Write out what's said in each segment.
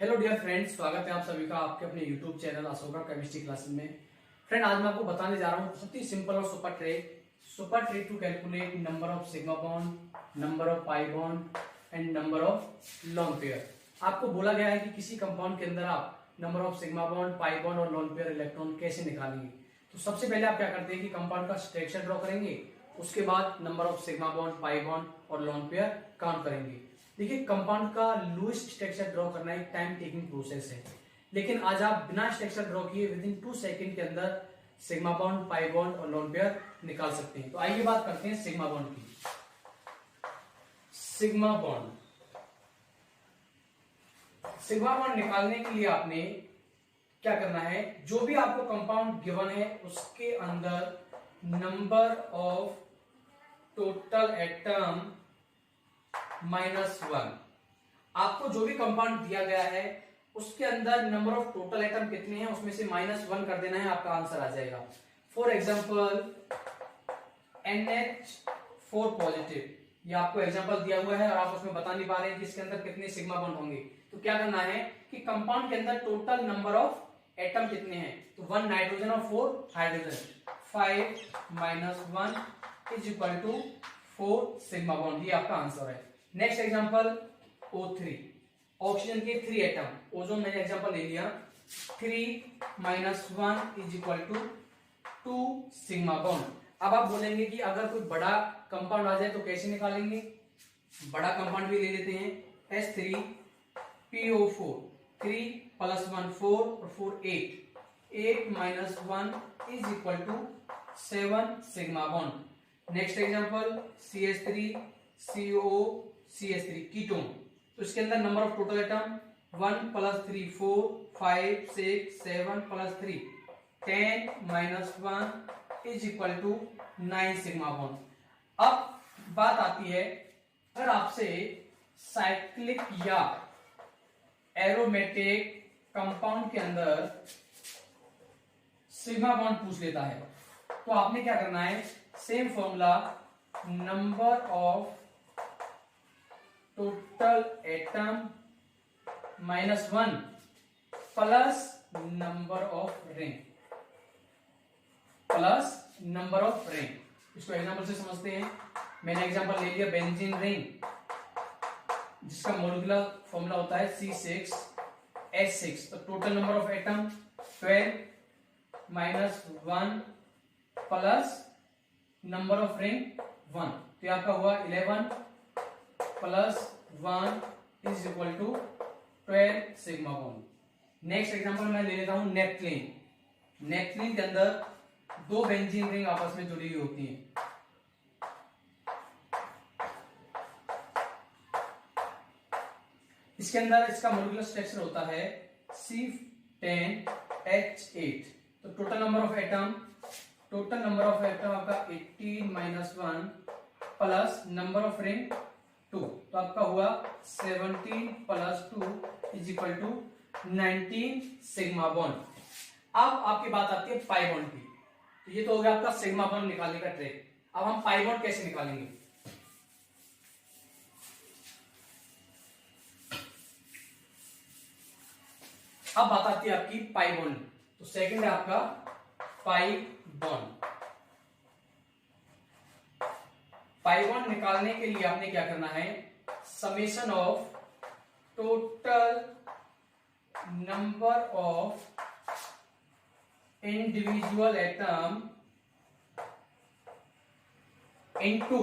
Hello dear friends, स्वागत है आप सभी का आपके अपने YouTube channel Ashoka chemistry classes में। फ्रेंड, आज मैं आपको बताने जा रहा हूँ बहुत ही सिंपल और super trick to calculate number of sigma bond, number of pi bond and number of lone pair. आपको बोला गया है कि किसी कंपाउंड के अंदर आप number of sigma bond, pi bond और लोन पेयर इलेक्ट्रॉन कैसे निकालेंगे। तो सबसे पहले आप क्या करते हैं कि कंपाउंड का स्ट्रक्चर ड्रॉ करेंगे, उसके बाद number of sigma bond, pi bond और लोन पेयर काउंट करेंगे। देखिए, कंपाउंड का लूइस्ट स्ट्रक्चर ड्रॉ करना एक टाइम टेकिंग प्रोसेस है, लेकिन आज आप बिना स्ट्रक्चर ड्रॉ किए विद इन 2 सेकंड के अंदर सिग्मा बॉन्ड, पाई बॉन्ड और लोन पेयर निकाल सकते हैं। तो आइए बात करते हैं सिग्मा बॉन्ड की। सिग्मा बॉन्ड निकालने के लिए आपने क्या करना है, जो भी आपको कंपाउंड गिवन है उसके अंदर नंबर ऑफ टोटल एटम -1। आपको जो भी कंपाउंड दिया गया है उसके अंदर नंबर ऑफ टोटल एटम कितने हैं उसमें से -1 कर देना है, आपका आंसर आ जाएगा। फॉर एग्जांपल NH4 पॉजिटिव, ये आपको एग्जांपल दिया हुआ है और आप उसमें बता नहीं पा रहे हैं कि इसके अंदर कितने सिग्मा बॉन्ड होंगे। तो क्या करना है कि कंपाउंड के अंदर टोटल नंबर ऑफ एटम कितने हैं, तो 1 नाइट्रोजन और 4 हाइड्रोजन, 5 - 1 = 4 सिग्मा बॉन्ड, ये आपका आंसर है। नेक्स्ट एग्जांपल O3, ऑक्सीजन के 3 एटम, ओजोन मैंने एग्जांपल ले लिया, 3 - 1 = 2 सिग्मा बॉन्ड। अब आप बोलेंगे कि अगर कोई बड़ा कंपाउंड आ जाए तो कैसे निकालेंगे। बड़ा कंपाउंड भी ले लेते हैं, H3PO4, 3 + 1 4 और 4 8, 8 - 1 = 7 sigma bond. Next example CH3COCH3 ketone, तो इसके अंदर number of total atom 1 + 3 4 5 6 7 + 3 10 - 1 = 9 sigma bond. अब बात आती है, अगर आपसे साइक्लिक या एरोमेटिक कंपाउंड के अंदर सिग्मा बॉन्ड पूछ लेता है तो आपने क्या करना है, same formula, number of total atom -1 plus number of ring. इसको एग्जांपल से समझते हैं। मैंने एग्जांपल ले लिया बेंजीन रिंग, जिसका मॉलिक्यूलर फॉर्मूला होता है C6H6। तो total number of atom 12 - 1 plus number of ring 1, तो आपका हुआ 11 + 1 = 12 सिग्मा बॉन्ड। नेक्स्ट एग्जांपल मैं ले लेता हूं नेप्थलीन के अंदर 2 बेंजीन रिंग आपस में जुड़ी हुई होती हैं। इसके अंदर इसका मॉलिक्यूलर स्ट्रक्चर होता है C10H8। तो टोटल नंबर ऑफ एटम आपका 18 - 1 प्लस नंबर ऑफ रिंग 2, तो आपका हुआ 17 + 2 = 19 सिग्मा बॉन्ड। अब आपकी बात आती है पाई बॉन्ड की। तो ये तो हो गया आपका सिग्मा बॉन्ड निकालने का ट्रिक। अब हम पाई बॉन्ड कैसे निकालेंगे। अब बात आती है आपकी पाई बॉन्ड। तो सेकंड है आपका पाई बॉन्ड। पाई बॉन्ड निकालने के लिए आपने क्या करना है, summation of total number of individual atom into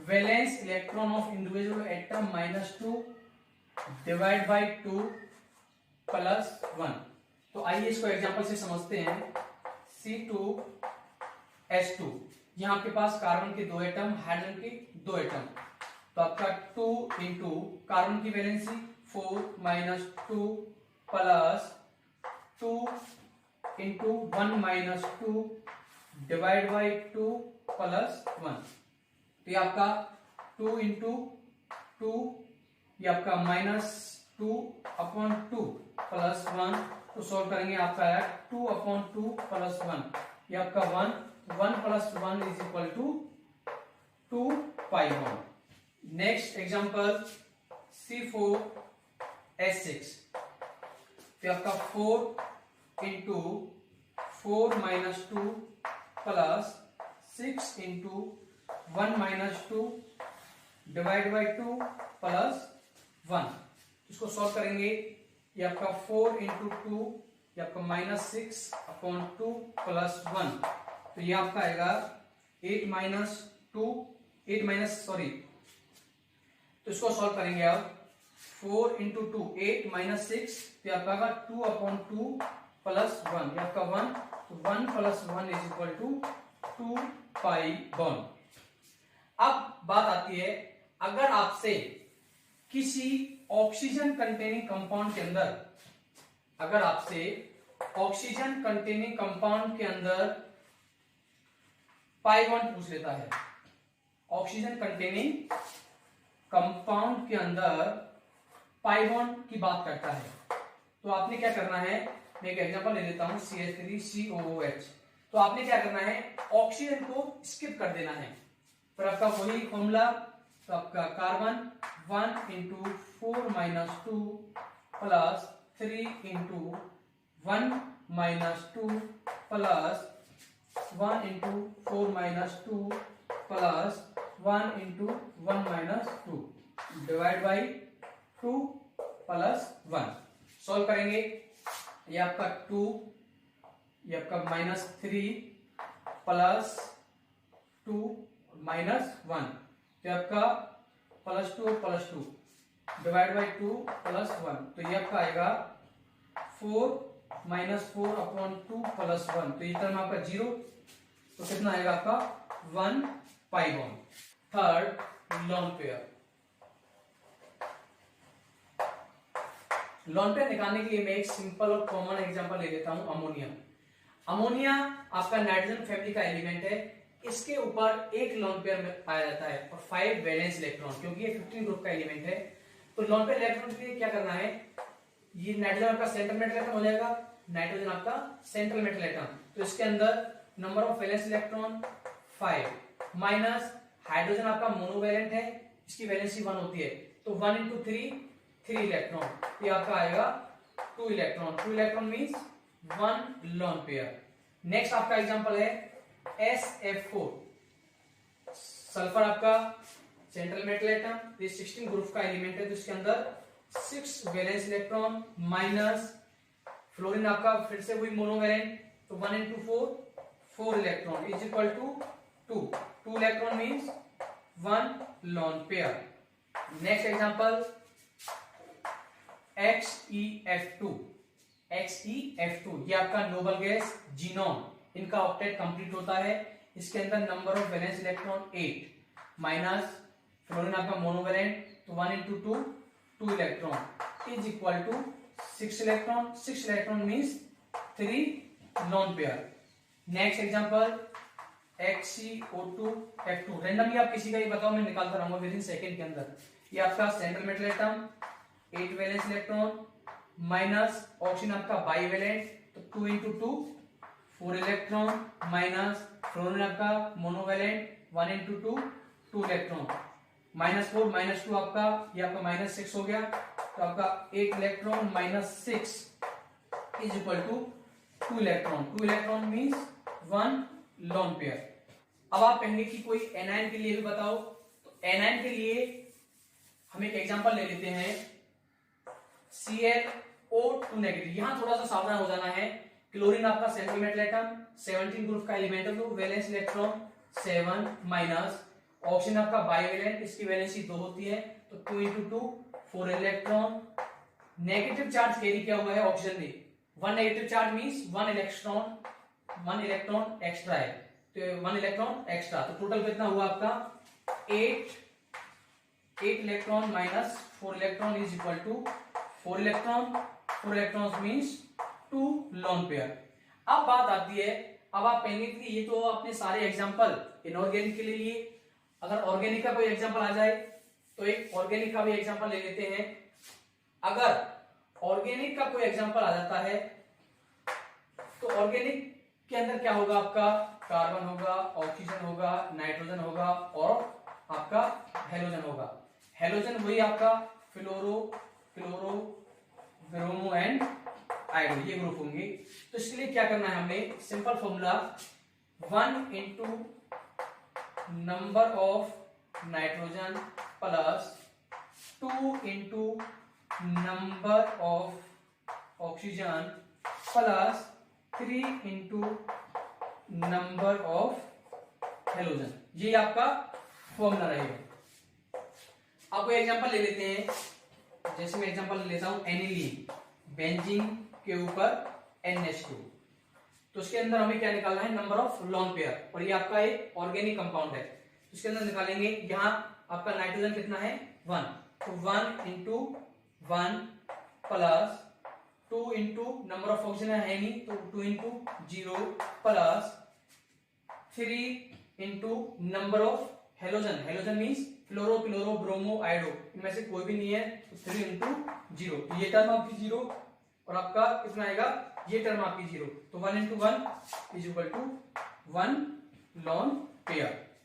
valence electron of individual atom -2 divide by 2 + 1। तो आइए इसको एग्जांपल से समझते हैं। C2H2, यहां आपके पास कार्बन के 2 एटम, हाइड्रोजन के 2 एटम, तो आपका 2 × कार्बन की वैलेंसी 4 - 2 प्लस 2 × 1 - 2 डिवाइड बाय 2 + 1। तो ये आपका 2 × 2, ये आपका -2/2 + 1, तो सॉल्व करेंगे आपका आया 2/2 + 1, ये आपका 1 + 1 = 2 pi bond. Next example C4 S6, फिर आपका 4 into 4 minus 2 plus 6 into 1 minus 2 divide by 2 plus 1। इसको सॉल्व करेंगे, ये आपका 4 इंटू 2, ये आपका माइनस 6 अपॉन 2 प्लस 1, तो ये आपका आएगा 8 माइनस तो इसको सॉल्व करेंगे आप। 4 इंटू 2 8 माइनस 6, तो आपका आएगा 2 अपॉन 2 प्लस 1, ये आपका 1, तो 1 plus 1 is equal to 2 pi bond. अब बात आती है, अगर आपसे किसी ऑक्सीजन कंटेनिंग कंपाउंड के अंदर, अगर आपसे ऑक्सीजन कंटेनिंग कंपाउंड के अंदर पाई बॉन्ड पूछ लेता है, ऑक्सीजन कंटेनिंग कंपाउंड के अंदर पाई बॉन्ड की बात करता है, तो आपने क्या करना है, मैं एक एग्जांपल ले लेता हूं CH3COOH। तो आपने क्या करना है, ऑक्सीजन को स्किप कर देना है, फिर आपका वही फॉर्मूला, तो आपका carbon 1 into 4 minus 2 plus 3 into 1 minus 2 plus 1 into 4 minus 2 plus 1 into 1 minus 2 divide by 2 plus 1। Solve करेंगे, ये आपका 2, ये आपका माइनस 3 प्लस 2 माइनस 1, ये आपका प्लस 2 डिवाइड बाई 2 प्लस 1, तो ये आपका आएगा 4 माइनस 4 अपॉन 2 प्लस 1, तो ये टर्म आपका 0, तो कितना आएगा आपका 1 pi bond. Third, lone pair. Lone pair निकालने के लिए मैं एक सिंपल और कॉमन एग्जांपल ले लेता हूं, अमोनिया। अमोनिया आपका नाइट्रोजन फैमिली का एलिमेंट है, इसके ऊपर एक लोन पेयर में पाया जाता है और 5 वैलेंस इलेक्ट्रॉन, क्योंकि ये 15 ग्रुप का एलिमेंट है। तो लोन पेयर इलेक्ट्रॉन के लिए क्या करना है, ये नाइट्रोजन आपका सेंट्रल मेटल एटम हो जाएगा, नाइट्रोजन आपका सेंट्रल मेटल एटम, तो इसके अंदर number of valence electron 5 minus hydrogen आपका मोनोवैलेंट है, इसकी वैलेंसी 1 होती है, तो 1 इंटू 3 इलेक्ट्रॉन, ये आपका आएगा 2 electron. 2 electron means 1 lone pair. Next आपका एग्जांपल है SF4, सल्फर आपका सेंट्रल मेटल एटम, ये 16 ग्रुप का एलिमेंट है, तो इसके अंदर 6 वैलेंस इलेक्ट्रॉन माइनस फ्लोरीन आपका फिर से वही मोनोवैलेंट, तो 1 into 4 electron is equal to 2 electron means 1 lone pair. Next example XeF2, ये आपका नोबल गैस जीनोन, इनका ऑक्टेट कंप्लीट होता है, इसके अंदर number of valence electron 8 minus fluorine आपका मोनोवैलेंट, तो 1 into 2 electron is equal to 6 electron. 6 electron means 3 lone pair. Next example XeO2F2, randomly आप किसी का ही बताओ, मैं निकालता रहूंगा विद इन सेकंड के अंदर। ये आपका central metal atom 8 valence electron minus oxygen आपका बाईवैलेंट, तो 2 इंटू 2 4 इलेक्ट्रॉन माइनस फ्लोरीन आपका monovalent 1 into 2 electron minus 4 minus 2 आपका, ये आपका माइनस 6 हो गया, तो आपका 8 electron minus 6 is equal to 2 electron. 2 electron means 1 lone pair. अब आप कहेंगे कि कोई एनायन के लिए भी बताओ, तो एनायन के लिए हम एक एग्जांपल ले लेते हैं ClO2 नेगेटिव। यहां थोड़ा सा सावधान हो जाना है, क्लोरीन आपका सेंट्रल मेटल एटम 17 ग्रुप का एलिमेंट है, तो वैलेंस इलेक्ट्रॉन 7 माइनस ऑक्सीजन आपका बाईवैलेंट, इसकी वैलेंसी 2 होती है, तो 2 into 2 4 electron. Negative charge carry किया हुआ है ऑक्सीजन ने, 1 negative charge means 1 electron extra है, तो 1 इलेक्ट्रॉन एक्स्ट्रा, तो टोटल कितना हुआ आपका 8 electron minus 4 electron is equal to 4 electron means 2 lone pair. अब बात आती है, अब आप कहेंगे कि ये तो आपने सारे एग्जांपल इनऑर्गेनिक के लिए लिए, अगर ऑर्गेनिक का कोई एग्जांपल आ जाए तो एक ऑर्गेनिक का भी एग्जांपल ले लेते हैं। अगर ऑर्गेनिक का कोई एग्जांपल आ जाता है तो ऑर्गेनिक के अंदर क्या होगा, आपका कार्बन होगा, ऑक्सीजन होगा, नाइट्रोजन होगा और आपका हेलोजन होगा। हेलोजन वही आपका फ्लोरो ब्रोमो एंड आयोडो, ये ग्रुप होंगे। तो इसके लिए क्या करना है हमने, simple formula 1 into number of nitrogen plus 2 into number of oxygen plus 3 into number of halogen, ये आपका फॉर्मूला रहेगा। आपको एग्जांपल ले लेते हैं, जैसे मैं एग्जांपल ले लेता हूं एनिलीन, बेंजीन के ऊपर NH2, तो उसके अंदर हमें क्या निकालना है, नंबर ऑफ लोन पेयर, और ये आपका एक ऑर्गेनिक कंपाउंड है, तो उसके अंदर निकालेंगे। यहाँ आपका नाइट्रोजन कितना है 1, तो 1 into 1 plus 2 into number of oxygen है नहीं, तो 2 into 0 plus 3 into number of halogen, halogen means fluoro chloro bromo iodo, इनमें से कोई भी नहीं है, तो 3 इंटू 0, ये टर्म आपकी 0 और आपका कितना आएगा, ये टर्म आपकी 0, तो 1 into 1 is equal to 1 lone pair.